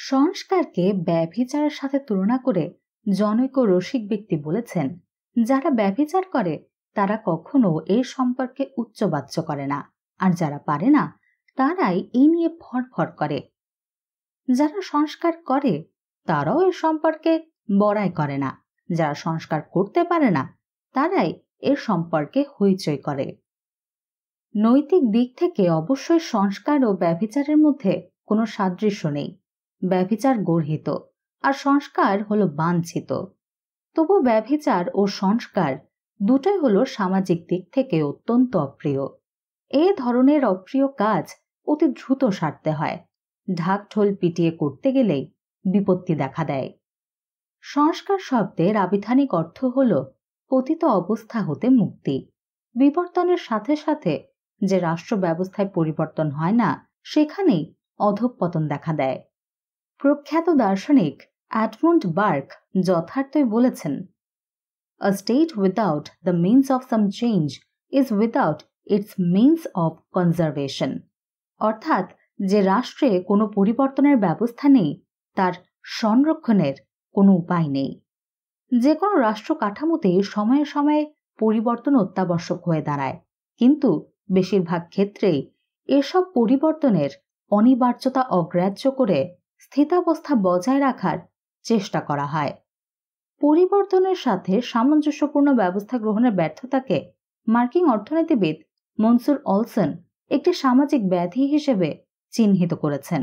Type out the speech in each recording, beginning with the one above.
সংস্কারকে ব্যভিচারের সাথে তুলনা করে জনৈক রসিক ব্যক্তি বলেছেন, যারা ব্যভিচার করে তারা কখনো এর সম্পর্কে উচ্চবাচ্য করে না, আর যারা পারে না তারাই এই নিয়ে ফরফর করে। যারা সংস্কার করে তারাও এর সম্পর্কে বড়াই করে না, যারা সংস্কার করতে পারে না তারাই এর সম্পর্কে হইচই করে। নৈতিক দিক থেকে অবশ্যই সংস্কার ও ব্যভিচারের মধ্যে কোনো সাদৃশ্য নেই। ব্যভিচার গর্হিত আর সংস্কার হলো বাঞ্ছিত। তবু ব্যভিচার ও সংস্কার দুটোই হলো সামাজিক দিক থেকে অত্যন্ত অপ্রিয়। এই ধরনের অপ্রিয় কাজ অতি দ্রুত সারতে হয়। ঢাকঢোল পিটিয়ে করতে গেলেই বিপত্তি দেখা দেয়। সংস্কার শব্দের আবিধানিক অর্থ হল পতিত অবস্থা হতে মুক্তি। বিবর্তনের সাথে সাথে যে রাষ্ট্র ব্যবস্থায় পরিবর্তন হয় না, সেখানেই অধঃপতন দেখা দেয়। প্রখ্যাত দার্শনিক এডমন্ড বার্ক যথার্থই বলেছেন, A state without the means of some change is without its means of conservation. অর্থাৎ যে রাষ্ট্রে কোনো পরিবর্তনের ব্যবস্থা নেই তার সংরক্ষণের কোনো উপায় নেই। যে কোনো রাষ্ট্র কাঠামোতে সময়ে সময়ে পরিবর্তন অত্যাবশ্যক হয়ে দাঁড়ায়, কিন্তু বেশিরভাগ ক্ষেত্রেই এসব পরিবর্তনের অনিবার্যতা অগ্রাহ্য করে স্থিতাবস্থা বজায় রাখার চেষ্টা করা হয়। পরিবর্তনের সাথে সামঞ্জস্যপূর্ণ ব্যবস্থা গ্রহণের ব্যর্থতাকে মার্কিন অর্থনীতিবিদ মনসুর অলসন একটি সামাজিক ব্যাধি হিসেবে চিহ্নিত করেছেন।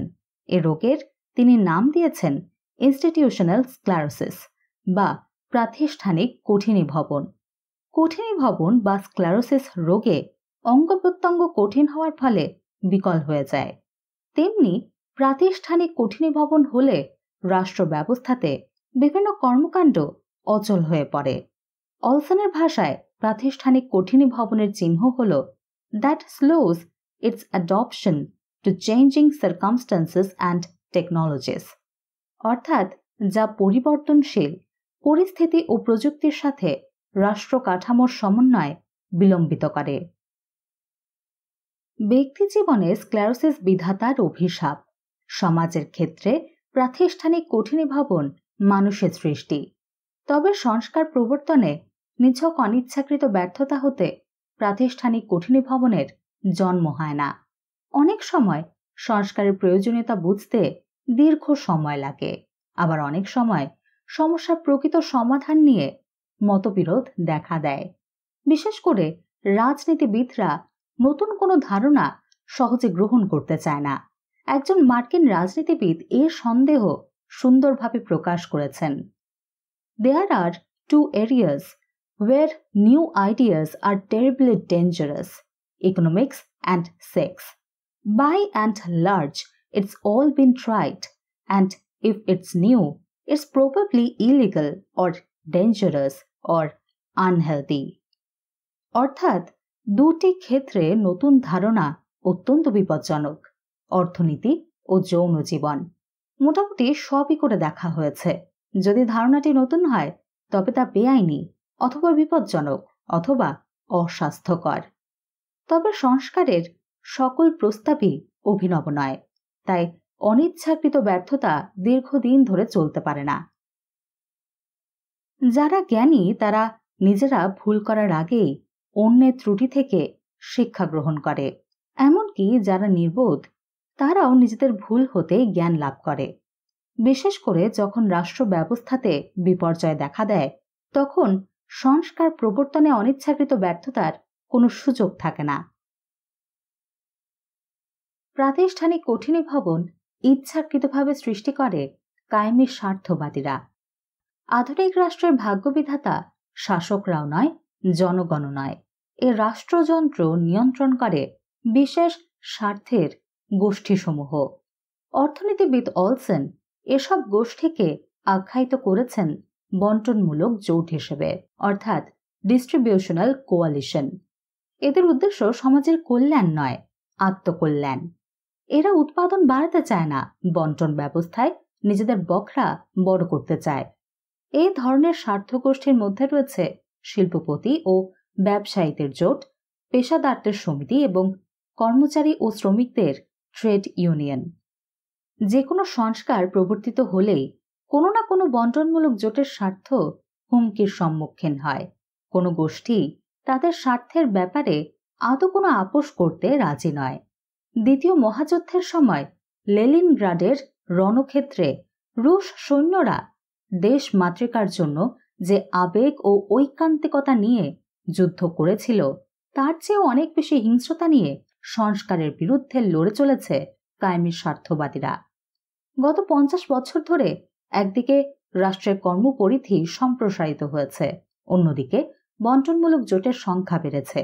এ রোগের তিনি নাম দিয়েছেন ইনস্টিটিউশনাল স্ক্লারোসিস বা প্রাতিষ্ঠানিক কঠিনীভবন। কঠিনীভবন বা স্ক্লারোসিস রোগে অঙ্গ প্রত্যঙ্গ কঠিন হওয়ার ফলে বিকল হয়ে যায়। তেমনি প্রাতিষ্ঠানিক কঠিনীভবন হলে রাষ্ট্র ব্যবস্থাতে বিভিন্ন কর্মকাণ্ড অচল হয়ে পড়ে। অলসনের ভাষায় প্রাতিষ্ঠানিক কঠিনীভবনের চিহ্ন হল that slows its adoption to changing circumstances and technologies, অর্থাৎ যা পরিবর্তনশীল পরিস্থিতি ও প্রযুক্তির সাথে রাষ্ট্র কাঠামোর সমন্বয় বিলম্বিত করে। ব্যক্তি জীবনে স্ক্লেরোসিস বিধাতার অভিশাপ। সমাজের ক্ষেত্রে প্রাতিষ্ঠানিক কঠিনীভবন মানুষের সৃষ্টি। তবে সংস্কার প্রবর্তনে নিছক অনিচ্ছাকৃত ব্যর্থতা হতে প্রাতিষ্ঠানিক কঠিনীভবনের জন্ম হয় না। অনেক সময় সংস্কারের প্রয়োজনীয়তা বুঝতে দীর্ঘ সময় লাগে, আবার অনেক সময় সমস্যার প্রকৃত সমাধান নিয়ে মতবিরোধ দেখা দেয়। বিশেষ করে রাজনীতিবিদরা নতুন কোনো ধারণা সহজে গ্রহণ করতে চায় না। একজন মার্কিন রাজনীতিবিদ এর সন্দেহ সুন্দরভাবে প্রকাশ করেছেন, There are two areas where new ideas are terribly dangerous: economics and sex. By and large, it's all been tried, and if it's new, it's probably illegal or dangerous or unhealthy. অর্থাৎ দুটি ক্ষেত্রে নতুন ধারণা অত্যন্ত বিপজ্জনক: অর্থনীতি ও যৌন জীবন। মোটামুটি সবই করে দেখা হয়েছে। যদি ধারণাটি নতুন হয় তবে তা বেআইনি অথবা বিপজ্জনক অথবা অস্বাস্থ্যকর। তবে সংস্কারের সকল প্রস্তাবই অভিনব নয়, তাই অনিচ্ছাকৃত ব্যর্থতা দীর্ঘদিন ধরে চলতে পারে না। যারা জ্ঞানী তারা নিজেরা ভুল করার আগেই অন্যের ত্রুটি থেকে শিক্ষা গ্রহণ করে। এমনকি যারা নির্বোধ তারাও নিজেদের ভুল হতে জ্ঞান লাভ করে। বিশেষ করে যখন রাষ্ট্র ব্যবস্থাতে বিপর্যয় দেখা দেয়, তখন সংস্কার প্রবর্তনে অনিচ্ছাকৃত ব্যর্থতার কোনো সুযোগ থাকে না। প্রাতিষ্ঠানিক কঠিনীভবন ইচ্ছাকৃতভাবে সৃষ্টি করে কায়েমি স্বার্থবাদীরা। আধুনিক রাষ্ট্রের ভাগ্যবিধাতা শাসকরাও নয়, জনগণও নয়। এ রাষ্ট্রযন্ত্র নিয়ন্ত্রণ করে বিশেষ স্বার্থের গোষ্ঠীসমূহ। অর্থনীতিবিদ অলসন এসব গোষ্ঠীকে আখ্যায়িত করেছেন বন্টনমূলক জোট হিসেবে, অর্থাৎ ডিস্ট্রিবিউশনাল কোয়ালিশন। এদের উদ্দেশ্য সমাজের কল্যাণ নয়, আত্মকল্যাণ। এরা উৎপাদন বাড়াতে চায় না, বন্টন ব্যবস্থায় নিজেদের বখরা বড় করতে চায়। এই ধরনের স্বার্থগোষ্ঠীর মধ্যে রয়েছে শিল্পপতি ও ব্যবসায়ীদের জোট, পেশাদারদের সমিতি এবং কর্মচারী ও শ্রমিকদের ট্রেড ইউনিয়ন। যে কোনো সংস্কার প্রবর্তিত হলেই কোনো না কোনো বন্টনমূলক জোটের স্বার্থ হুমকির সম্মুখীন হয়। কোনো গোষ্ঠী তাদের স্বার্থের ব্যাপারে আদৌ কোনো আপোষ করতে রাজি নয়। দ্বিতীয় মহাযুদ্ধের সময় লেনিনগ্রাডের রণক্ষেত্রে রুশ সৈন্যরা দেশ মাতৃকার জন্য যে আবেগ ও ঐকান্তিকতা নিয়ে যুদ্ধ করেছিল তার চেয়ে অনেক বেশি হিংস্রতা নিয়ে সংস্কারের বিরুদ্ধে লড়ে চলেছে কায়েমি স্বার্থবাদীরা। গত 50 বছর ধরে একদিকে রাষ্ট্রের কর্মপরিধি সম্প্রসারিত হয়েছে, অন্যদিকে বন্টনমূলক জোটের সংখ্যা বেড়েছে।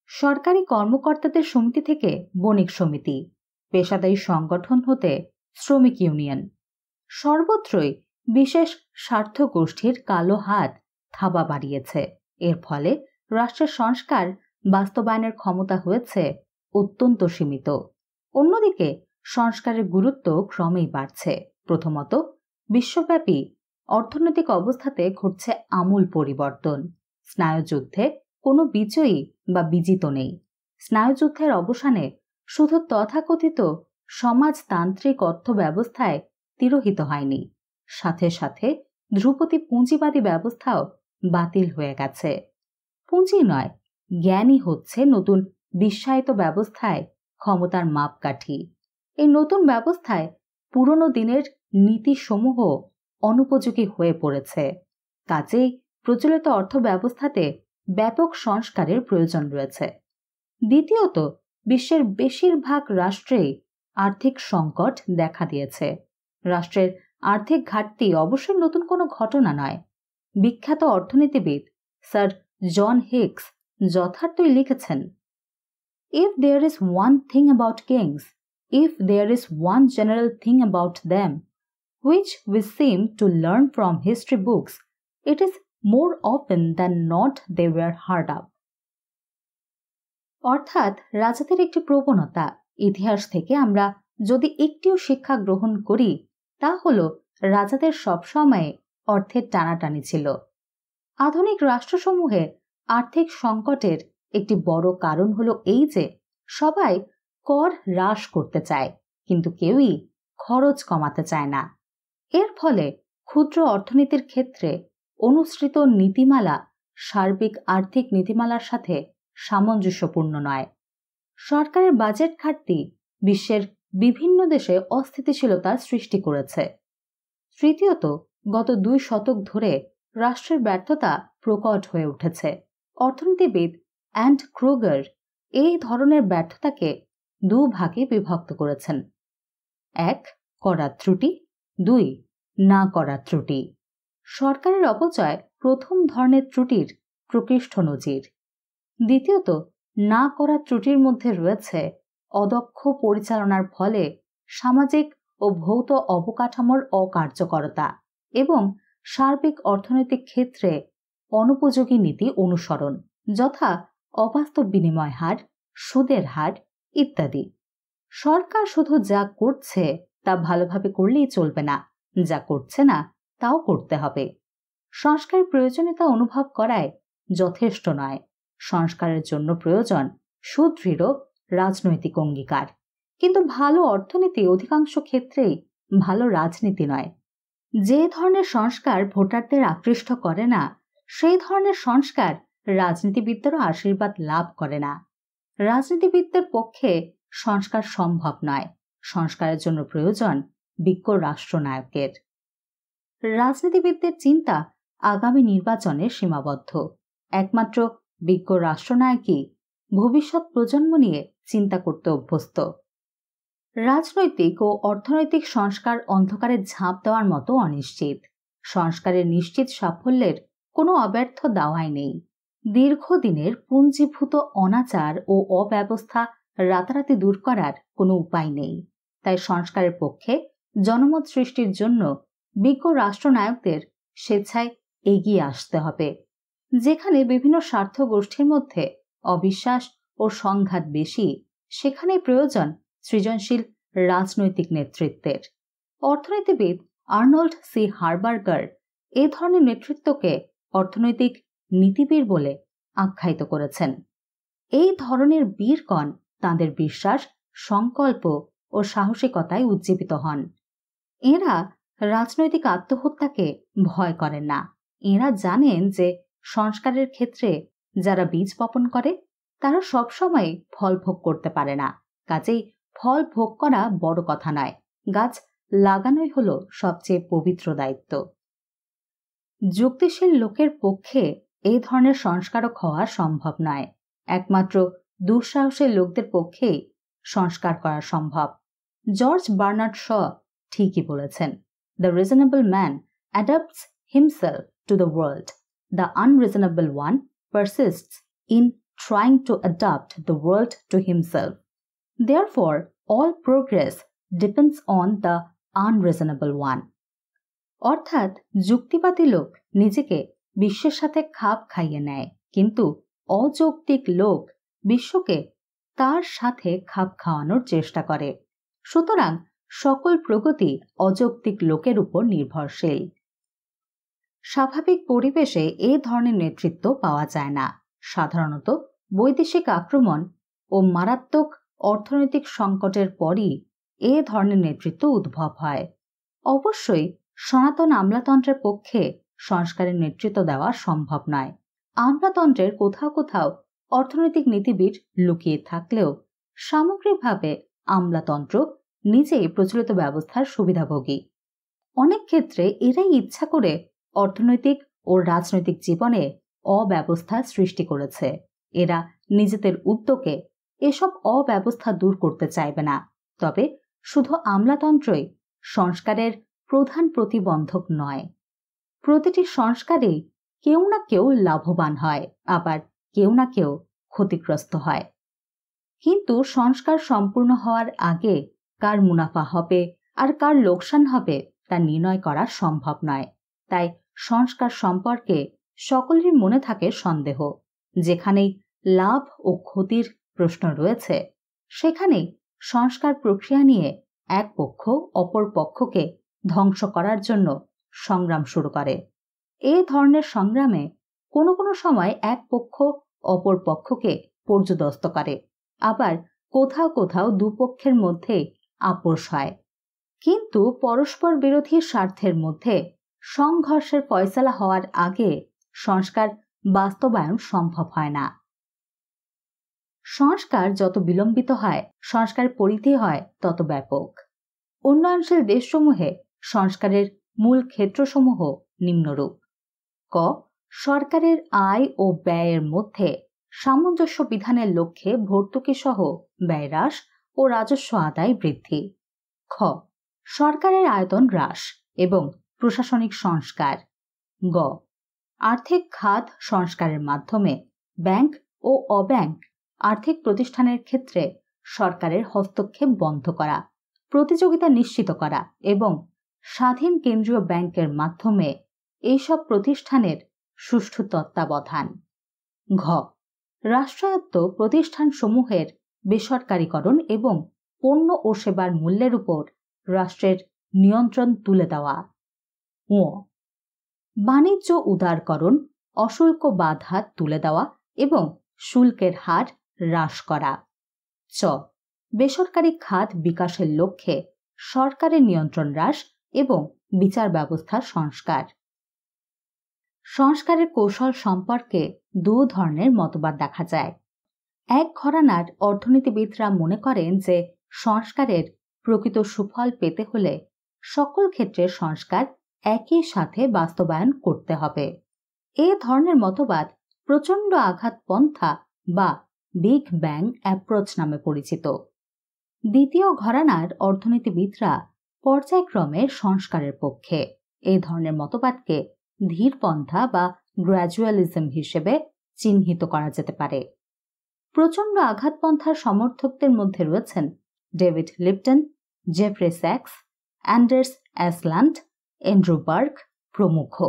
সরকারি কর্মকর্তাদের সমিতি থেকে বণিক সমিতি, পেশাদারী সংগঠন হতে শ্রমিক ইউনিয়ন, সর্বত্রই বিশেষ স্বার্থ গোষ্ঠীর কালো হাত থাবা বাড়িয়েছে। এর ফলে রাষ্ট্রের সংস্কার বাস্তবায়নের ক্ষমতা হয়েছে অত্যন্ত সীমিত। অন্যদিকে সংস্কারের গুরুত্ব ক্রমেই বাড়ছে। প্রথমত, বিশ্বব্যাপী অর্থনৈতিক অবস্থাতে ঘটছে আমূল পরিবর্তন। স্নায়ুযুদ্ধে কোনো বিজয়ী বা বিজিত নেই। স্নায়ুযুদ্ধের অবসানে শুধু তথাকথিত সমাজতান্ত্রিক অর্থব্যবস্থায় তিরোহিত হয়নি, সাথে সাথে ধ্রুপদী পুঁজিবাদী ব্যবস্থাও বাতিল হয়ে গেছে। পুঁজি নয়, জ্ঞানই হচ্ছে নতুন বিশ্বায়িত ব্যবস্থায় ক্ষমতার মাপকাঠি। এই নতুন ব্যবস্থায় পুরনো দিনের নীতিসমূহ অনুপযোগী হয়ে পড়েছে। কাজেই প্রচলিত অর্থ ব্যবস্থাতে ব্যাপক সংস্কারের প্রয়োজন রয়েছে। দ্বিতীয়ত, বিশ্বের বেশিরভাগ রাষ্ট্রেই আর্থিক সংকট দেখা দিয়েছে। রাষ্ট্রের আর্থিক ঘাটতি অবশ্যই নতুন কোনো ঘটনা নয়। বিখ্যাত অর্থনীতিবিদ স্যার জন হিক্স যথার্থই লিখেছেন, If there is one thing about kings, if there is one general thing about them, which we seem to learn from history books, it is more often than not they were hard up. অর্থাৎ রাজাদের একটি প্রবণতা, ইতিহাস থেকে আমরা যদি একটিও শিক্ষা গ্রহণ করি তা হল রাজাদের সবসময় অর্থের টানাটানি ছিল। আধুনিক রাষ্ট্রসমূহে আর্থিক সংকটের একটি বড় কারণ হলো এই যে সবাই কর হ্রাস করতে চায়, কিন্তু কেউই খরচ কমাতে চায় না। এর ফলে ক্ষুদ্র অর্থনীতির ক্ষেত্রে অনুসৃত নীতিমালা সার্বিক আর্থিক নীতিমালার সাথে সামঞ্জস্যপূর্ণ নয়। সরকারের বাজেট ঘাটতি বিশ্বের বিভিন্ন দেশে অস্থিতিশীলতার সৃষ্টি করেছে। তৃতীয়ত, গত 2 দশক ধরে রাষ্ট্রের ব্যর্থতা প্রকট হয়ে উঠেছে। অর্থনীতিবিদ অ্যান্ড ক্রুগার এই ধরনের ব্যর্থতাকে 2 ভাগে বিভক্ত করেছেন। 1, করার ত্রুটি, 2, না করার ত্রুটি। সরকারের অপচয় প্রথম ধরনের ত্রুটির প্রকৃষ্ট নজির। দ্বিতীয়ত, না করার ত্রুটির মধ্যে রয়েছে অদক্ষ পরিচালনার ফলে সামাজিক ও ভৌত অবকাঠামোর অকার্যকরতা এবং সার্বিক অর্থনৈতিক ক্ষেত্রে অনুপযোগী নীতি অনুসরণ, যথা অবাস্তব বিনিময় হার, সুদের হার ইত্যাদি। সরকার শুধু যা করছে তা ভালোভাবে করলেই চলবে না, যা করছে না তাও করতে হবে। সংস্কারের প্রয়োজনীয়তা অনুভব করায় যথেষ্ট নয়। সংস্কারের জন্য প্রয়োজন সুদৃঢ় রাজনৈতিক অঙ্গীকার। কিন্তু ভালো অর্থনীতি অধিকাংশ ক্ষেত্রেই ভালো রাজনীতি নয়। যে ধরনের সংস্কার ভোটারদের আকৃষ্ট করে না, সেই ধরনের সংস্কার রাজনীতিবিদদেরও আশীর্বাদ লাভ করে না। রাজনীতিবিদদের পক্ষে সংস্কার সম্ভব নয়। সংস্কারের জন্য প্রয়োজন বিজ্ঞ রাষ্ট্রনায়কের। রাজনীতিবিদদের চিন্তা আগামী নির্বাচনে সীমাবদ্ধ। একমাত্র বিজ্ঞ রাষ্ট্রনায়কই ভবিষ্যৎ প্রজন্ম নিয়ে চিন্তা করতে অভ্যস্ত। রাজনৈতিক ও অর্থনৈতিক সংস্কার অন্ধকারে ঝাঁপ দেওয়ার মতো অনিশ্চিত। সংস্কারের নিশ্চিত সাফল্যের কোনো অব্যর্থ দাওয়াই নেই। দীর্ঘদিনের পুঞ্জীভূত অনাচার ও অব্যবস্থা রাতারাতি দূর করার কোনো উপায় নেই। তাই সংস্কারের পক্ষে জনমত সৃষ্টির জন্য বিজ্ঞ রাষ্ট্রনায়কদের স্বেচ্ছায় এগিয়ে আসতে হবে। যেখানে বিভিন্ন স্বার্থ গোষ্ঠীর মধ্যে অবিশ্বাস ও সংঘাত বেশি, সেখানে প্রয়োজন সৃজনশীল রাজনৈতিক নেতৃত্বের। অর্থনীতিবিদ আর্নল্ড সি হারবার্গার এ ধরনের নেতৃত্বকে অর্থনৈতিক নীতিবীর বলে আখ্যায়িত করেছেন। এই ধরনের বীরগণ তাঁদের বিশ্বাস, সংকল্প ও সাহসিকতায় উজ্জীবিত হন। এরা রাজনৈতিক আত্মহত্যাকে ভয় করেন না। এরা জানেন যে সংস্কারের ক্ষেত্রে যারা বীজ বপন করে তারা সবসময় ফল ভোগ করতে পারে না। কাজেই ফল ভোগ করা বড় কথা নয়, গাছ লাগানোই হলো সবচেয়ে পবিত্র দায়িত্ব। যুক্তিশীল লোকের পক্ষে এই ধরনের সংস্কারক হওয়া সম্ভব নয়। একমাত্র দুঃসাহসী লোকদের পক্ষেই সংস্কার করা সম্ভব। জর্জ বার্নার্ড শ ঠিকই বলেছেন, "The reasonable man adapts himself to the world. The unreasonable one persists in trying to adapt the world to himself. Therefore, all progress depends on the unreasonable one." অর্থাৎ যুক্তিবাদী লোক নিজেকে বিশ্বের সাথে খাপ খাইয়ে নেয়, কিন্তু অযৌক্তিক লোক বিশ্বকে তার সাথে খাপ খাওয়ানোর চেষ্টা করে। সুতরাং সকল প্রগতি অযৌক্তিক লোকের উপর নির্ভরশীল। স্বাভাবিক পরিবেশে এই ধরনের নেতৃত্ব পাওয়া যায় না। সাধারণত বৈদেশিক আক্রমণ ও মারাত্মক অর্থনৈতিক সংকটের পরই এ ধরনের নেতৃত্ব উদ্ভব হয়। অবশ্যই সনাতন আমলাতন্ত্রের পক্ষে সংস্কারের নেতৃত্ব দেওয়া সম্ভব নয়। আমলাতন্ত্রের কোথাও কোথাও অর্থনৈতিক নীতিবিদ লুকিয়ে থাকলেও সামগ্রিকভাবে আমলাতন্ত্র নিজেই প্রচলিত ব্যবস্থার সুবিধাভোগী। অনেক ক্ষেত্রে এরাই ইচ্ছা করে অর্থনৈতিক ও রাজনৈতিক জীবনে অব্যবস্থা সৃষ্টি করেছে। এরা নিজেদের উদ্যোগে এসব অব্যবস্থা দূর করতে চাইবে না। তবে শুধু আমলাতন্ত্রই সংস্কারের প্রধান প্রতিবন্ধক নয়। প্রতিটি সংস্কারেই কেউ না কেউ লাভবান হয়, আবার কেউ না কেউ ক্ষতিগ্রস্ত হয়। কিন্তু সংস্কার সম্পূর্ণ হওয়ার আগে কার মুনাফা হবে আর কার লোকসান হবে তা নির্ণয় করা সম্ভব নয়। তাই সংস্কার সম্পর্কে সকলের মনে থাকে সন্দেহ। যেখানেই লাভ ও ক্ষতির প্রশ্ন রয়েছে সেখানেই সংস্কার প্রক্রিয়া নিয়ে এক পক্ষ অপর পক্ষকে ধ্বংস করার জন্য সংগ্রাম শুরু করে। এই ধরনের সংগ্রামে কোনো কোনো সময় এক পক্ষ অপর পক্ষকে পর্যুদস্ত করে, আবার কোথাও কোথাও দুপক্ষের মধ্যে আপোষ হয়। কিন্তু পরস্পর বিরোধী স্বার্থের মধ্যে সংঘর্ষের ফয়সালা হওয়ার আগে সংস্কার বাস্তবায়ন সম্ভব হয় না। সংস্কার যত বিলম্বিত হয় সংস্কারের পরিধি হয় তত ব্যাপক। উন্নয়নশীল দেশসমূহে সংস্কারের মূল ক্ষেত্রসমূহ নিম্নরূপ: ক. সরকারের আয় ও ব্যয়ের মধ্যে সামঞ্জস্য বিধানের লক্ষ্যে ভর্তুকি সহ ব্যয় হ্রাস ও রাজস্ব আদায় বৃদ্ধি। খ. সরকারের আয়তন হ্রাস এবং প্রশাসনিক সংস্কার। গ. আর্থিক খাত সংস্কারের মাধ্যমে ব্যাংক ও অব্যাংক আর্থিক প্রতিষ্ঠানের ক্ষেত্রে সরকারের হস্তক্ষেপ বন্ধ করা, প্রতিযোগিতা নিশ্চিত করা এবং স্বাধীন কেন্দ্রীয় ব্যাংকের মাধ্যমে এইসব প্রতিষ্ঠানের সুষ্ঠু তত্ত্বাবধান। ঘ. রাষ্ট্রায়ত্ত প্রতিষ্ঠানসমূহের বেসরকারীকরণ এবং পণ্য ও সেবার মূল্যের উপর রাষ্ট্রের নিয়ন্ত্রণ তুলে দেওয়া। ঙ. বাণিজ্য উদারকরণ, অশুল্ক বাধা তুলে দেওয়া এবং শুল্কের হার হ্রাস করা। চ. বেসরকারি খাত বিকাশের লক্ষ্যে সরকারের নিয়ন্ত্রণ হ্রাস এবং বিচার ব্যবস্থার সংস্কার। সংস্কারের কৌশল সম্পর্কে দু ধরনের মতবাদ দেখা যায়। এক ঘরানার অর্থনীতিবিদরা মনে করেন যে সংস্কারের প্রকৃত সুফল পেতে হলে সকল ক্ষেত্রে সংস্কার একই সাথে বাস্তবায়ন করতে হবে। এ ধরনের মতবাদ প্রচণ্ড আঘাত পন্থা বা বিগ ব্যাং অ্যাপ্রোচ নামে পরিচিত। দ্বিতীয় ঘরানার অর্থনীতিবিদরা পর্যায়ক্রমে সংস্কারের পক্ষে। এই ধরনের মতবাদকে ধীরপন্থা বা গ্র্যাজুয়ালিজম হিসেবে চিহ্নিত করা যেতে পারে। প্রচণ্ড আঘাতপন্থার সমর্থকদের মধ্যে রয়েছেন ডেভিড লিপটন, জেফ্রে স্যাক্স, অ্যান্ডার্স অ্যাসল্যান্ড, এন্ড্রু বার্গ প্রমুখ।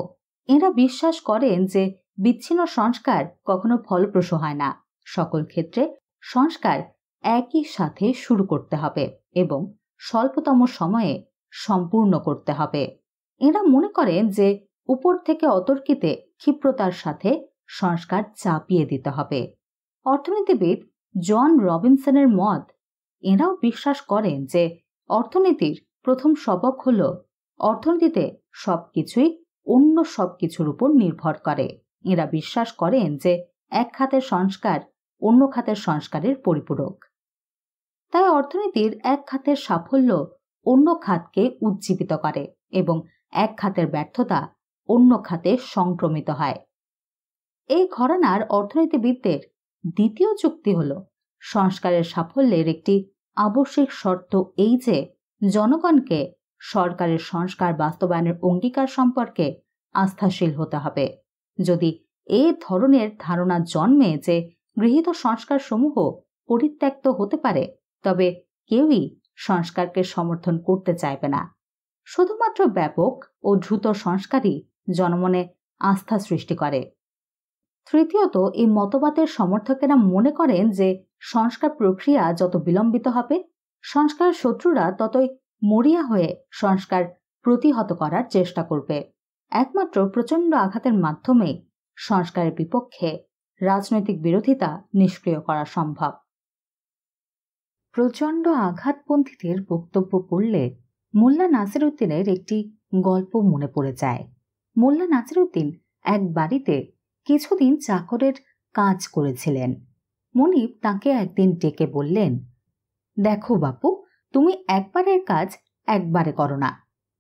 এরা বিশ্বাস করেন যে বিচ্ছিন্ন সংস্কার কখনো ফলপ্রসূ হয় না। সকল ক্ষেত্রে সংস্কার একই সাথে শুরু করতে হবে এবং স্বল্পতম সময়ে সম্পূর্ণ করতে হবে। এরা মনে করেন যে উপর থেকে অতর্কিতে ক্ষিপ্রতার সাথে সংস্কার চাপিয়ে দিতে হবে। অর্থনীতিবিদ জন রবিনসনের মত, এরাও বিশ্বাস করেন যে অর্থনীতির প্রথম সবক হল অর্থনীতিতে সবকিছুই অন্য সবকিছুর উপর নির্ভর করে। এরা বিশ্বাস করেন যে এক খাতের সংস্কার অন্য খাতের সংস্কারের পরিপূরক। তাই অর্থনীতির এক খাতের সাফল্য অন্য খাতকে উজ্জীবিত করে এবং এক খাতের ব্যর্থতা অন্য খাতে সংক্রমিত হয়। এই ঘরানার অর্থনীতিবিদদের দ্বিতীয় যুক্তি হল সংস্কারের সাফল্যের একটি আবশ্যিক শর্ত এই যে জনগণকে সরকারের সংস্কার বাস্তবায়নের অঙ্গীকার সম্পর্কে আস্থাশীল হতে হবে। যদি এই ধরনের ধারণা জন্মে যে গৃহীত সংস্কার সমূহ পরিত্যক্ত হতে পারে, তবে কেউই সংস্কারকে সমর্থন করতে চাইবে না। শুধুমাত্র ব্যাপক ও দ্রুত সংস্কারই জনমনে আস্থা সৃষ্টি করে। তৃতীয়ত, এই মতবাদের সমর্থকেরা মনে করেন যে সংস্কার প্রক্রিয়া যত বিলম্বিত হবে, সংস্কার শত্রুরা ততই মরিয়া হয়ে সংস্কার প্রতিহত করার চেষ্টা করবে। একমাত্র প্রচণ্ড আঘাতের মাধ্যমে সংস্কারের বিপক্ষে রাজনৈতিক বিরোধিতা নিষ্ক্রিয় করা সম্ভব। প্রচণ্ড আঘাতপন্থীদের বক্তব্য পড়লে মোল্লা নাসিরউদ্দিনের একটি গল্প মনে পড়ে যায়। মোল্লা নাসিরউদ্দিন এক বাড়িতে কিছুদিন চাকরের কাজ করেছিলেন। মনিব তাকে একদিন ডেকে বললেন, দেখো বাপু, তুমি একবারের কাজ একবারে করো না।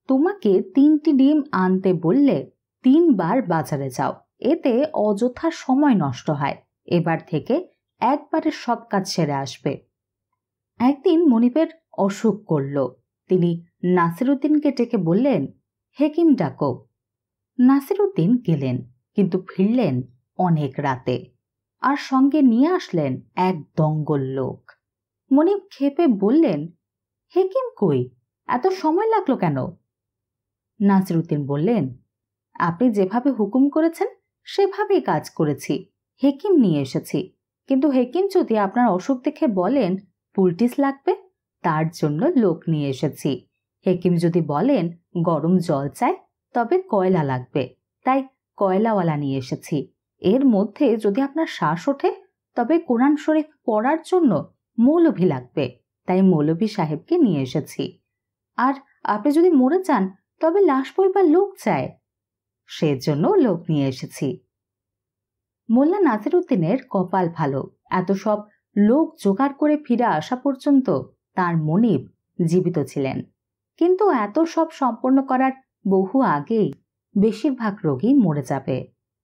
তোমাকে 3টি ডিম আনতে বললে 3 বার বাজারে যাও, এতে অযথা সময় নষ্ট হয়। এবার থেকে একবারে সব কাজ সেরে আসবে। একদিন মনিবের অসুখ করল। তিনি নাসিরউদ্দিনকে ডেকে বললেন, হেকিম ডাকো। নাসিরউদ্দিন গেলেন, কিন্তু ফিরলেন অনেক রাতে, আর সঙ্গে নিয়ে আসলেন এক দঙ্গল লোক। মনিব ক্ষেপে বললেন, হেকিম কই, এত সময় লাগলো কেন? নাসিরউদ্দিন বললেন, আপনি যেভাবে হুকুম করেছেন সেভাবেই কাজ করেছি, হেকিম নিয়ে এসেছি। কিন্তু হেকিম যদি আপনার অসুখ দেখে বলেন পুলটিস লাগবে, তার জন্য লোক নিয়ে এসেছি। হেকিম যদি বলেন গরম জল চাই, তবে কয়লা লাগবে, তাই কয়লাওয়ালা নিয়ে এসেছি। এর মধ্যে যদি আপনার শ্বাস ওঠে, তবে কোরআন শরীফ পড়ার জন্য মৌলভী লাগবে, তাই মৌলভী সাহেবকে নিয়ে এসেছি। আর আপনি যদি মরে যান, তবে লাশ বইবার লোক চায়, সেজন্য লোক নিয়ে এসেছি। মোল্লা নাসিরউদ্দিনের কপাল ভালো, এত সব লোক জোগাড় করে ফিরে আসা পর্যন্ত তার মনিব জীবিত ছিলেন। কিন্তু এত সব সম্পন্ন করার বহু আগেই বেশিরভাগ রোগী মরে যাবে।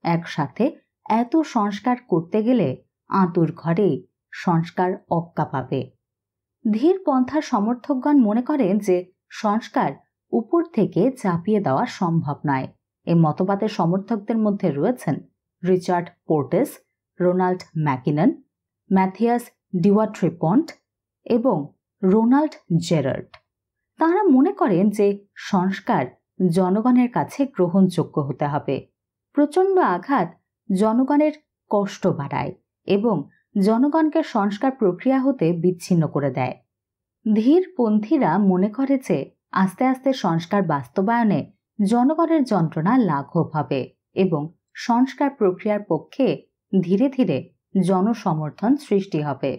একসাথে এত সংস্কার করতে গেলে আঁতুর ঘরে সংস্কার অক্কা পাবে। ধীর পন্থার সমর্থকগণ মনে করেন যে সংস্কার উপর থেকে চাপিয়ে দেওয়া সম্ভব নয়। এই মতবাদের সমর্থকদের মধ্যে রয়েছেন রিচার্ড পোর্টেস, রোনাল্ড ম্যাকিনন, ম্যাথিয়াস ডিওয়াট্রিপন্ট এবং রোনাল্ড জেরার্ড। তারা মনে করেন যে সংস্কার জনগণের কাছে গ্রহণযোগ্য হতে হবে। প্রচণ্ড আঘাত জনগণের কষ্ট বাড়ায় এবং জনগণকে সংস্কার প্রক্রিয়া হতে বিচ্ছিন্ন করে দেয়। ধীরপন্থীরা মনে করে যে আস্তে আস্তে সংস্কার বাস্তবায়নে জনগণের যন্ত্রণা লাঘব হবে এবং সংস্কার প্রক্রিয়ার পক্ষে ধীরে ধীরে জনসমর্থন সৃষ্টি হবে।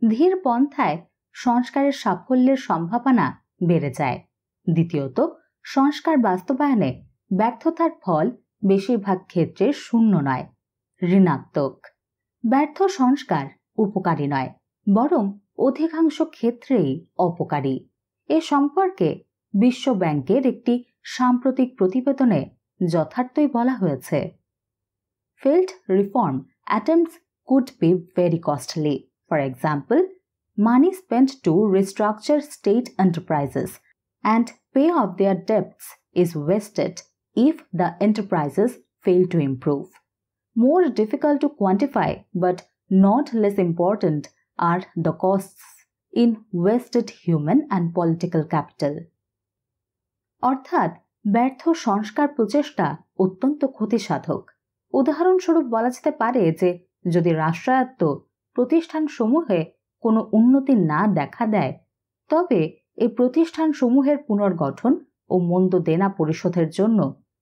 ধীরপন্থায় সংস্কারের সাফল্যের সম্ভাবনা বেড়ে যায়। দ্বিতীয়ত, সংস্কার বাস্তবায়নে ব্যর্থতার ফল বেশিরভাগ ক্ষেত্রে শূন্য নয়, ঋণাত্মক। ব্যর্থ সংস্কার উপকারী নয়, বরং অধিকাংশ ক্ষেত্রেই অপকারী। এ সম্পর্কে বিশ্ব ব্যাংকের একটি সাম্প্রতিক প্রতিবেদনে যথার্থই বলা হয়েছে, failed reform attempts could be very costly. For example, money spent to restructure state enterprises and pay off their debts is wasted if the enterprises fail to improve. More difficult to quantify but not less important are the costs in wasted human and political capital. অর্থাৎ ব্যর্থ সংস্কার প্রচেষ্টা অত্যন্ত ক্ষতিসাধক। উদাহরণস্বরূপ বলা যেতে পারে যে যদি রাষ্ট্রায়ত্ত প্রতিষ্ঠানসমূহে কোনো উন্নতি না দেখা দেয়, তবে এই প্রতিষ্ঠানসমূহের পুনর্গঠন ও মন্দ দেনা পরিশোধের জন্য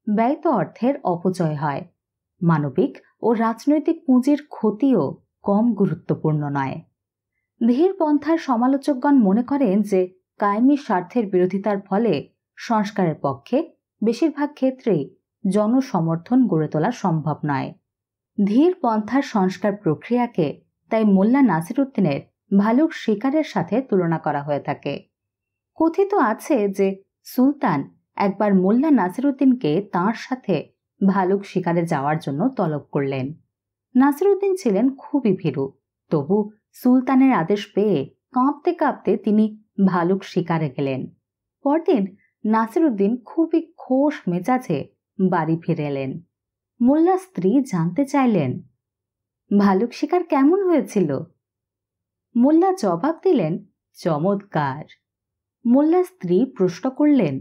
ব্যয়িত অর্থের অপচয় হয়। মানবিক ও রাজনৈতিক পুঁজির ক্ষতিও কম গুরুত্বপূর্ণ নয়। ধীর পন্থার সমালোচকগণ মনে করেন যে কায়েমি স্বার্থের বিরোধিতার ফলে সংস্কারের পক্ষে বেশিরভাগ ক্ষেত্রেই জনসমর্থন গড়ে তোলা সম্ভব নয়। ধীর পন্থার সংস্কার প্রক্রিয়াকে তাই মোল্লা নাসিরউদ্দিনের ভালুক শিকারের সাথে তুলনা করা হয়ে থাকে। কথিত আছে যে সুলতান একবার মোল্লা নাসিরউদ্দিনকে তাঁর সাথে ভালুক শিকারে যাওয়ার জন্য তলব করলেন। নাসিরউদ্দিন ছিলেন খুবই ভীরু, তবু সুলতানের আদেশ পেয়ে কাঁপতে কাঁপতে তিনি ভালুক শিকারে গেলেন। পরদিন নাসিরউদ্দিন খুবই খোশ মেজাজে বাড়ি ফিরে এলেন। মোল্লা স্ত্রী জানতে চাইলেন, ভালুক শিকার কেমন হয়েছিল? মোল্লা জবাব দিলেন, চমৎকার। মোল্লা স্ত্রী প্রশ্ন করলেন,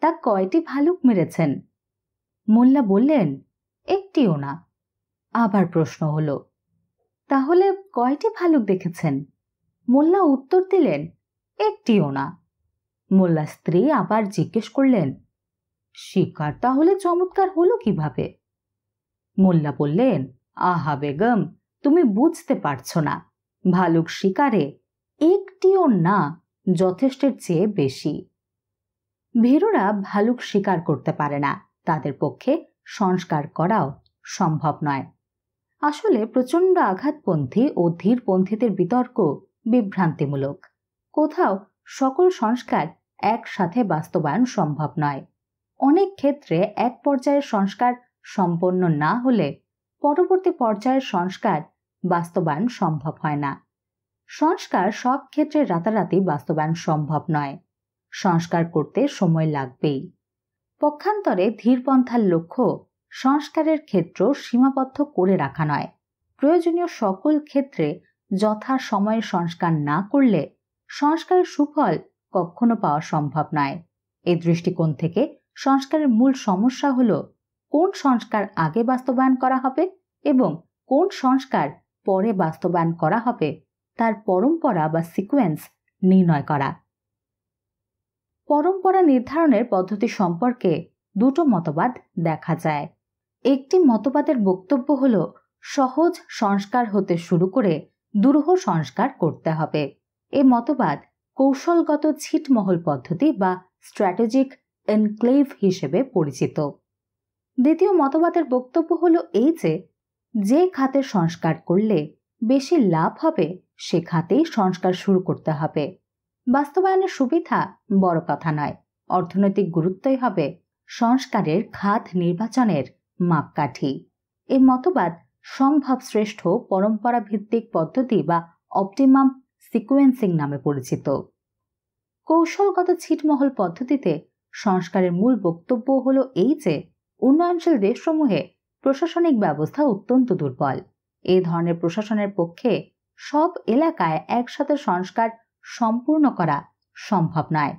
তা কয়টি ভালুক মেরেছেন? মোল্লা বললেন, একটিও না। আবার প্রশ্ন হলো, তাহলে কয়টি ভালুক দেখেছেন? মোল্লা উত্তর দিলেন, একটিও না। মোল্লা স্ত্রী আবার জিজ্ঞেস করলেন, শিকার তাহলে চমৎকার হলো কিভাবে? মোল্লা বললেন, আহা বেগম, তুমি বুঝতে পারছো না, ভালুক শিকারে একটিও না যথেষ্টের চেয়ে বেশি। ভীরুরা ভালুক শিকার করতে পারে না, তাদের পক্ষে সংস্কার করাও সম্ভব নয়। আসলে প্রচণ্ড আঘাতপন্থী ও ধীরপন্থীদের বিতর্ক বিভ্রান্তিমূলক। কোথাও সকল সংস্কার একসাথে বাস্তবায়ন সম্ভব নয়। অনেক ক্ষেত্রে এক পর্যায়ের সংস্কার সম্পন্ন না হলে পরবর্তী পর্যায়ের সংস্কার বাস্তবায়ন সম্ভব হয় না। সংস্কার সব ক্ষেত্রে রাতারাতি বাস্তবায়ন সম্ভব নয়। সংস্কার করতে সময় লাগবেই। পক্ষান্তরে ধীরপন্থার লক্ষ্য সংস্কারের ক্ষেত্র সীমাবদ্ধ করে রাখা নয়। প্রয়োজনীয় সকল ক্ষেত্রে যথা সময়ে সংস্কার না করলে সংস্কারের সুফল কখনো পাওয়া সম্ভব নয়। এই দৃষ্টিকোণ থেকে সংস্কারের মূল সমস্যা হল কোন সংস্কার আগে বাস্তবায়ন করা হবে এবং কোন সংস্কার পরে বাস্তবায়ন করা হবে তার পরম্পরা বা সিকোয়েন্স নির্ণয় করা। পরম্পরা নির্ধারণের পদ্ধতি সম্পর্কে দুটো মতবাদ দেখা যায়। একটি মতবাদের বক্তব্য হল সহজ সংস্কার হতে শুরু করে দুরূহ সংস্কার করতে হবে। এ মতবাদ কৌশলগত ছিটমহল পদ্ধতি বা স্ট্র্যাটেজিক এনক্লেভ হিসেবে পরিচিত। দ্বিতীয় মতবাদের বক্তব্য হল এই যে খাতের সংস্কার করলে বেশি লাভ হবে সে খাতেই সংস্কার শুরু করতে হবে। বাস্তবায়নের সুবিধা বড় কথা নয়, অর্থনৈতিক গুরুত্বই হবে সংস্কারের খাত নির্বাচনের মাপকাঠি। এই মতবাদ সম্ভব শ্রেষ্ঠ পরম্পরা ভিত্তিক পদ্ধতি বা অপটিমাম সিকোয়েন্সিং নামে পরিচিত। কৌশলগত ছিটমহল পদ্ধতিতে সংস্কারের মূল বক্তব্য হল এই যে উন্নয়নশীল দেশসমূহে প্রশাসনিক ব্যবস্থা অত্যন্ত দুর্বল। এই ধরনের প্রশাসনের পক্ষে সব এলাকায় একসাথে সংস্কার সম্পূর্ণ করা সম্ভব নয়।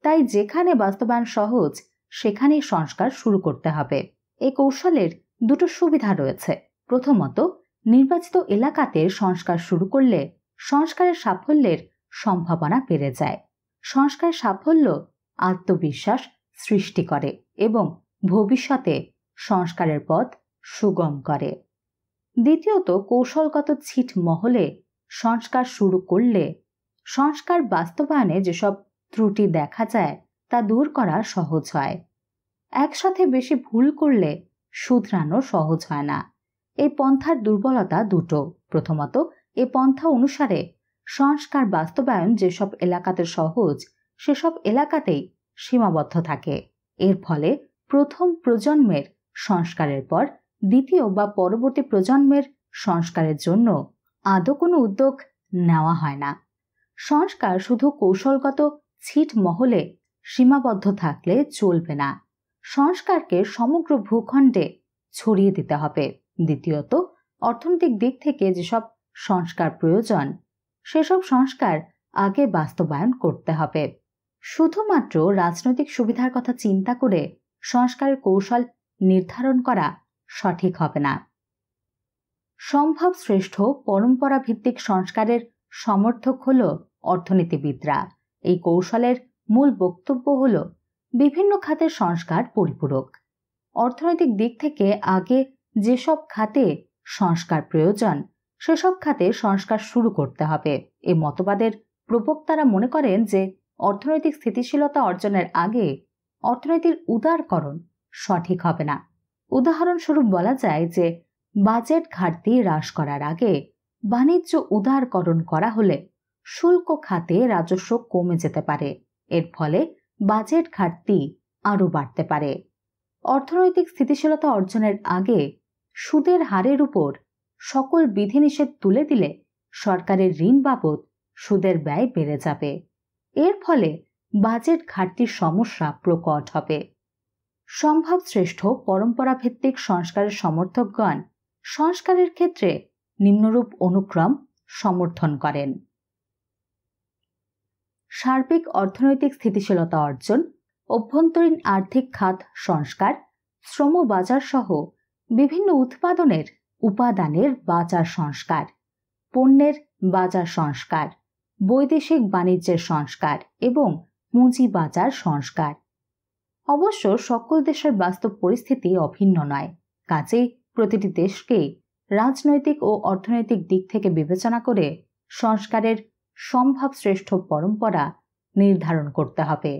তাই যেখানে বাস্তবায়ন সহজ সেখানেই সংস্কার শুরু করতে হবে। এই কৌশলের দুটো সুবিধা রয়েছে। প্রথমত, নির্বাচিত এলাকাতে সংস্কার শুরু করলে সংস্কারের সাফল্যের সম্ভাবনা বেড়ে যায়। সংস্কারের সাফল্য আত্মবিশ্বাস সৃষ্টি করে এবং ভবিষ্যতে সংস্কারের পথ সুগম করে। দ্বিতীয়ত, কৌশলগত ছিটমহলে সংস্কার শুরু করলে সংস্কার বাস্তবায়নে যেসব ত্রুটি দেখা যায় তা দূর করা সহজ হয়। একসাথে বেশি ভুল করলে শুধরানো সহজ হয় না। এই পন্থার দুর্বলতা দুটো। প্রথমত, এই পন্থা অনুসারে সংস্কার বাস্তবায়ন যেসব এলাকাতে সহজ সেসব এলাকাতেই সীমাবদ্ধ থাকে। এর ফলে প্রথম প্রজন্মের সংস্কারের পর দ্বিতীয় বা পরবর্তী প্রজন্মের সংস্কারের জন্য আদৌ কোনো উদ্যোগ নেওয়া হয় না। সংস্কার শুধু কৌশলগত ছিটমহলে সীমাবদ্ধ থাকলে চলবে না, সংস্কারকে সমগ্র ভূখণ্ডে ছড়িয়ে দিতে হবে। দ্বিতীয়ত, অর্থনৈতিক দিক থেকে যেসব সংস্কার প্রয়োজন সেসব সংস্কার আগে বাস্তবায়ন করতে হবে। শুধুমাত্র রাজনৈতিক সুবিধার কথা চিন্তা করে সংস্কারের কৌশল নির্ধারণ করা সঠিক হবে না। সম্ভব শ্রেষ্ঠ পরম্পরা ভিত্তিক সংস্কারের সমর্থক হল অর্থনীতিবিদরা। এই কৌশলের মূল বক্তব্য হল বিভিন্ন খাতের সংস্কার পরিপূরক। অর্থনৈতিক দিক থেকে আগে যেসব খাতে সংস্কার প্রয়োজন সেসব খাতে সংস্কার শুরু করতে হবে। এই মতবাদের প্রবক্তারা মনে করেন যে অর্থনৈতিক স্থিতিশীলতা অর্জনের আগে অর্থনীতির উদারকরণ সঠিক হবে না। উদাহরণস্বরূপ বলা যায় যে বাজেট ঘাটতি হ্রাস করার আগে বাণিজ্য উদারকরণ করা হলে শুল্ক খাতে রাজস্ব কমে যেতে পারে। এর ফলে বাজেট ঘাটতি আরও বাড়তে পারে। অর্থনৈতিক স্থিতিশীলতা অর্জনের আগে সুদের হারের উপর সকল বিধিনিষেধ তুলে দিলে সরকারের ঋণ বাবদ সুদের ব্যয় বেড়ে যাবে। এর ফলে বাজেট ঘাটতির সমস্যা প্রকট হবে। সম্ভব শ্রেষ্ঠ পরম্পরা ভিত্তিক সংস্কারের সমর্থকগণ সংস্কারের ক্ষেত্রে নিম্নরূপ অনুক্রম সমর্থন করেন: সার্বিক অর্থনৈতিক স্থিতিশীলতা অর্জন, অভ্যন্তরীণ আর্থিক খাত সংস্কার, শ্রম বাজার সহ বিভিন্ন উৎপাদনের উপাদানের বাজার সংস্কার, পণ্যের বাজার সংস্কার, বৈদেশিক বাণিজ্যের সংস্কার এবং পুঁজি বাজার সংস্কার। অবশ্য সকল দেশের বাস্তব পরিস্থিতি অভিন্ন নয়, কাজেই প্রতিটি দেশকে রাজনৈতিক ও অর্থনৈতিক দিক থেকে বিবেচনা করে সংস্কারের সম্ভব শ্রেষ্ঠ পরম্পরা নির্ধারণ করতে হবে।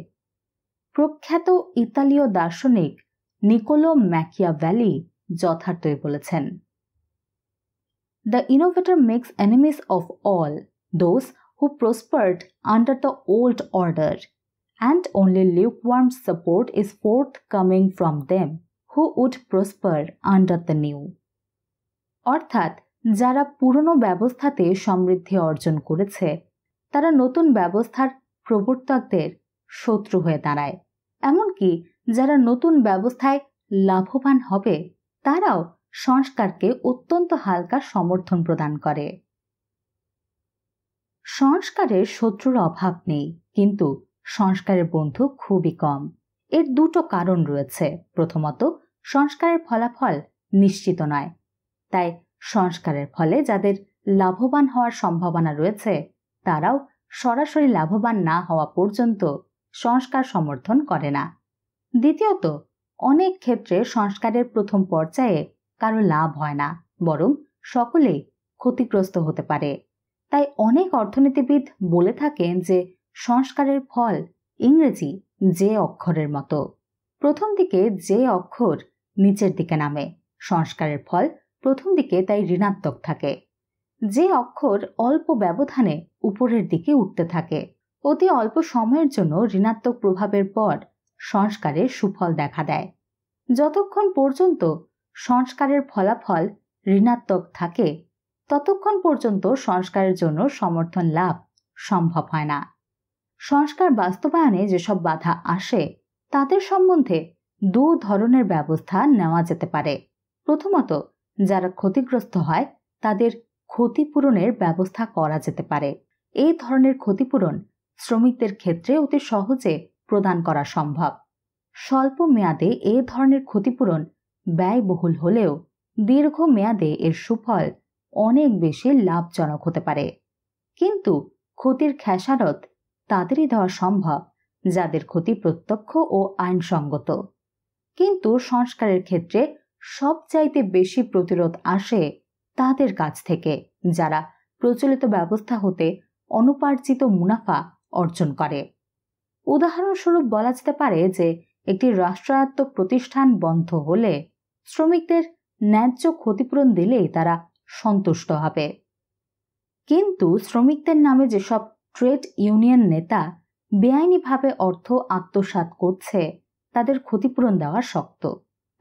প্রখ্যাত ইতালীয় দার্শনিক নিকোলো ম্যাকিয়াভেলি যথার্থই বলেছেন, "The innovator makes enemies of all those who prospered under the old order, and only lukewarm support is forthcoming from them who would prosper under the new." অর্থাৎ যারা পুরনো ব্যবস্থাতে সমৃদ্ধি অর্জন করেছে তারা নতুন ব্যবস্থার প্রবর্তকদের শত্রু হয়ে দাঁড়ায়। এমনকি যারা নতুন ব্যবস্থায় লাভবান হবে তারাও সংস্কারকে অত্যন্ত হালকা সমর্থন প্রদান করে। সংস্কারের শত্রুর অভাব নেই, কিন্তু সংস্কারের বন্ধু খুবই কম। এর দুটো কারণ রয়েছে। প্রথমত, সংস্কারের ফলাফল নিশ্চিত নয়, তাই সংস্কারের ফলে যাদের লাভবান হওয়ার সম্ভাবনা রয়েছে তারাও সরাসরি লাভবান না হওয়া পর্যন্ত সংস্কার সমর্থন করে না। দ্বিতীয়ত, অনেক ক্ষেত্রে সংস্কারের প্রথম পর্যায়ে কারো লাভ হয় না, বরং সকলেই ক্ষতিগ্রস্ত হতে পারে। তাই অনেক অর্থনীতিবিদ বলে থাকেন যে সংস্কারের ফল ইংরেজি যে অক্ষরের মতো। প্রথম দিকে যে অক্ষর নিচের দিকে নামে, সংস্কারের ফল প্রথম দিকে তাই ঋণাত্মক থাকে। যে অক্ষর অল্প ব্যবধানে উপরের দিকে উঠতে থাকে, অতি অল্প সময়ের জন্য ঋণাত্মক প্রভাবের পর সংস্কারের সুফল দেখা দেয়। যতক্ষণ পর্যন্ত সংস্কারের ফলাফল ঋণাত্মক থাকে ততক্ষণ পর্যন্ত সংস্কারের জন্য সমর্থন লাভ সম্ভব হয় না। সংস্কার বাস্তবায়নে যেসব বাধা আসে তাদের সম্বন্ধে দু ধরনের ব্যবস্থা নেওয়া যেতে পারে। প্রথমত, যারা ক্ষতিগ্রস্ত হয় তাদের ক্ষতিপূরণের ব্যবস্থা করা যেতে পারে। এই ধরনের ক্ষতিপূরণ শ্রমিকদের ক্ষেত্রে অতি সহজে প্রদান করা সম্ভব। স্বল্প মেয়াদে এই ধরনের ক্ষতিপূরণ ব্যয়বহুল হলেও দীর্ঘ মেয়াদে এর সুফল অনেক বেশি লাভজনক হতে পারে। কিন্তু ক্ষতির খেসারত তাদেরই দেওয়া সম্ভব যাদের ক্ষতি প্রত্যক্ষ ও আইনসঙ্গত। কিন্তু সংস্কারের ক্ষেত্রে সবচাইতে বেশি প্রতিরোধ আসে তাদের কাছ থেকে যারা প্রচলিত ব্যবস্থা হতে অনুপার্জিত মুনাফা অর্জন করে। উদাহরণস্বরূপ বলা যেতে পারে যে একটি রাষ্ট্রায়ত্ত প্রতিষ্ঠান বন্ধ হলে শ্রমিকদের ন্যায্য ক্ষতিপূরণ দিলেই তারা সন্তুষ্ট হবে। কিন্তু শ্রমিকদের নামে যেসব ট্রেড ইউনিয়ন নেতা বেআইনিভাবে অর্থ আত্মসাৎ করছে তাদের ক্ষতিপূরণ দেওয়া শক্ত।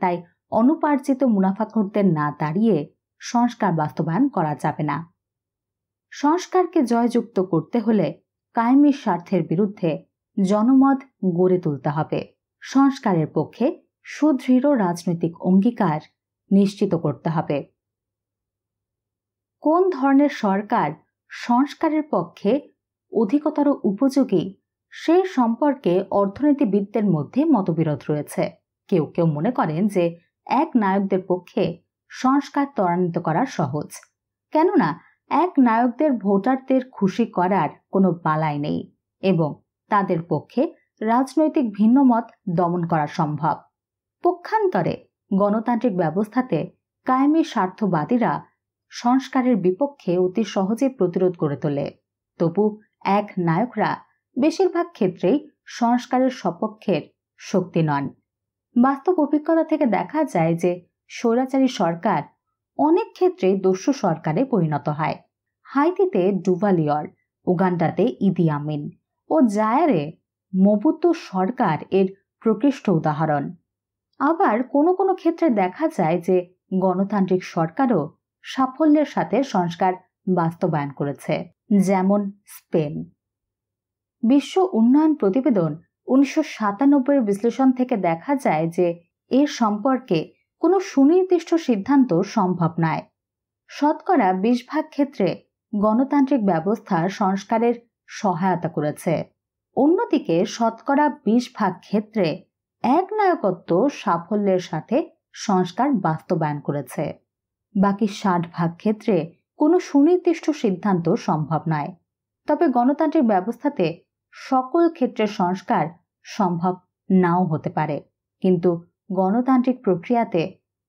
তাই অনুপার্জিত মুনাফাখোরদের না দাঁড়িয়ে সংস্কার বাস্তবায়ন করা যাবে না। সংস্কারকে জয়যুক্ত করতে হলে কায়েমি স্বার্থের বিরুদ্ধে জনমত গড়ে তুলতে হবে। সংস্কারের পক্ষে সুদৃঢ় রাজনৈতিক অঙ্গীকার নিশ্চিত করতে হবে। কোন ধরনের সরকার সংস্কারের পক্ষে অধিকতর উপযোগী সে সম্পর্কে অর্থনীতিবিদদের মধ্যে মতবিরোধ রয়েছে। কেউ কেউ মনে করেন যে এক নায়কদের পক্ষে সংস্কার ত্বরান্বিত করা সহজ, কেননা এক নায়কদের ভোটারদের খুশি করার কোনো বালাই নেই এবং তাদের পক্ষে রাজনৈতিক ভিন্নমত দমন করা সম্ভব। পক্ষান্তরে গণতান্ত্রিক ব্যবস্থাতে কায়েমি স্বার্থবাদীরা সংস্কারের বিপক্ষে অতি সহজে প্রতিরোধ করে তোলে। তবু এক নায়করা বেশিরভাগ ক্ষেত্রেই সংস্কারের সপক্ষের শক্তি নন। বাস্তব অভিজ্ঞতা থেকে দেখা যায় যে স্বৈরাচারী সরকার অনেক ক্ষেত্রে দস্যু সরকারে পরিণত হয়। হাইতিতে ডুভালিয়র, উগান্ডাতে ইদি আমিন ও জায়ারে মোবুতু সরকার এর প্রকৃষ্ট উদাহরণ। আবার কোনো কোনো ক্ষেত্রে দেখা যায় যে গণতান্ত্রিক সরকারও সাফল্যের সাথে সংস্কার বাস্তবায়ন করেছে, যেমন স্পেন। বিশ্ব উন্নয়ন প্রতিবেদন 1997 বিশ্লেষণ থেকে দেখা যায় যে এর সম্পর্কে কোনো সুনির্দিষ্ট সিদ্ধান্ত সম্ভব নয়। শতকরা 20% ক্ষেত্রে গণতান্ত্রিক ব্যবস্থা সংস্কারের সহায়তা করেছে। অন্যদিকে শতকরা 20% ক্ষেত্রে একনায়কত্ব সাফল্যের সাথে সংস্কার বাস্তবায়ন করেছে। বাকি 60% ক্ষেত্রে কোনো সুনির্দিষ্ট সিদ্ধান্ত সম্ভব নয়। তবে গণতান্ত্রিক ব্যবস্থাতে সকল ক্ষেত্রে সংস্কার সম্ভব নাও হতে পারে, কিন্তু গণতান্ত্রিক প্রক্রিয়াতে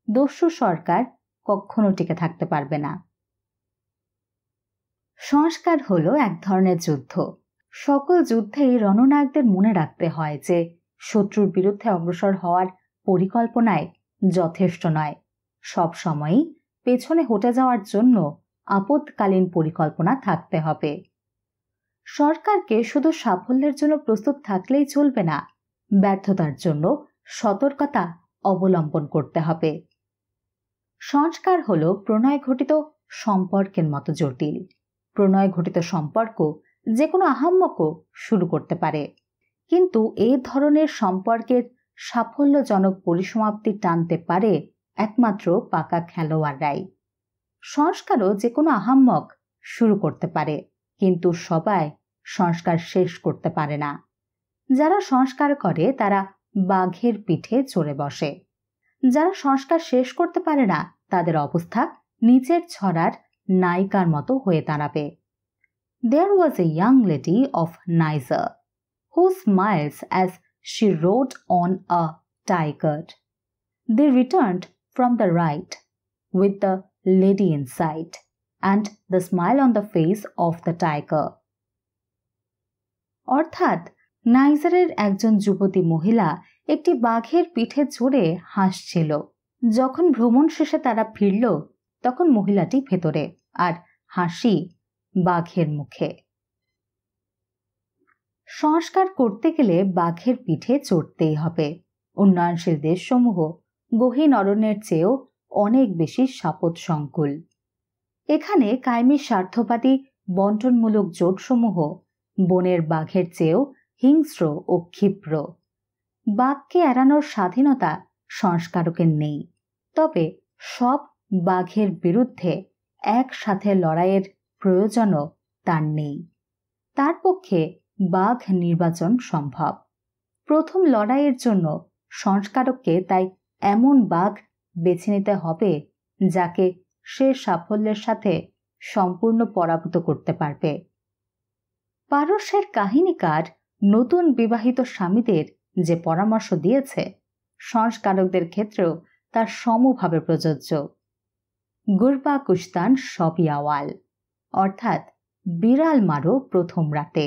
দস্যু সরকার কখনো টিকে থাকতে পারবে না। সংস্কার হলো এক ধরনের যুদ্ধ। সকল যুদ্ধেই রণনায়কদের মনে রাখতে হয় যে শত্রুর বিরুদ্ধে অগ্রসর হওয়ার পরিকল্পনায় যথেষ্ট নয়। সব সময়ই পেছনে হটে যাওয়ার জন্য আপৎকালীন পরিকল্পনা থাকতে হবে। সরকারকে শুধু সাফল্যের জন্য প্রস্তুত থাকলেই চলবে না, ব্যর্থতার জন্য সতর্কতা অবলম্বন করতে হবে। সংস্কার হলো প্রণয় ঘটিত সম্পর্কের মতো জটিল। প্রণয় ঘটিত সম্পর্ক যে কোনো আহাম্মকও শুরু করতে পারে, কিন্তু এই ধরনের সম্পর্কের সাফল্যজনক পরিসমাপ্তি টানতে পারে একমাত্র পাকা খেলোয়াড়রাই। সংস্কারও যে কোনো আহাম্মক শুরু করতে পারে, কিন্তু সবাই সংস্কার শেষ করতে পারে না। যারা সংস্কার করে তারা বাঘের পিঠে চড়ে বসে। যারা সংস্কার শেষ করতে পারে না তাদের অবস্থা নিচের ছড়ার নায়িকার মতো হয়ে দাঁড়াবে। There was a young lady of Niger who smiles as she rode on a tiger. They returned from the ride with the lady inside and the smile on the face of the tiger. অর্থাৎ নাইজারের একজন যুবতী মহিলা একটি বাঘের পিঠে চড়ে হাসছিল। যখন ভ্রমণ শেষে তারা ফিরল তখন মহিলাটি ভেতরে আর হাসি বাঘের মুখে। সংস্কার করতে গেলে বাঘের পিঠে চড়তেই হবে। উন্নয়নশীল দেশসমূহ গহীন অরণ্যের চেয়েও অনেক বেশি সাপদ সংকুল। এখানে কায়েমি স্বার্থবাদী বন্টনমূলক জোটসমূহ বনের বাঘের চেয়েও হিংস্র ও ক্ষিপ্র। বাঘকে এড়ানোর স্বাধীনতা সংস্কারকের নেই, তবে সব বাঘের বিরুদ্ধে একসাথে লড়াইয়ের প্রয়োজনও তার নেই। তার পক্ষে বাঘ নির্বাচন সম্ভব। প্রথম লড়াইয়ের জন্য সংস্কারককে তাই এমন বাঘ বেছে নিতে হবে যাকে সে সাফল্যের সাথে সম্পূর্ণ পরাভূত করতে পারবে। পারস্যের কাহিনীকার নতুন বিবাহিত স্বামীদের যে পরামর্শ দিয়েছে সংস্কারকদের ক্ষেত্রেও তার সমভাবে প্রযোজ্য। গুরবা কুস্তান সবই আওয়াল, অর্থাৎ বিড়াল মারো প্রথম রাতে।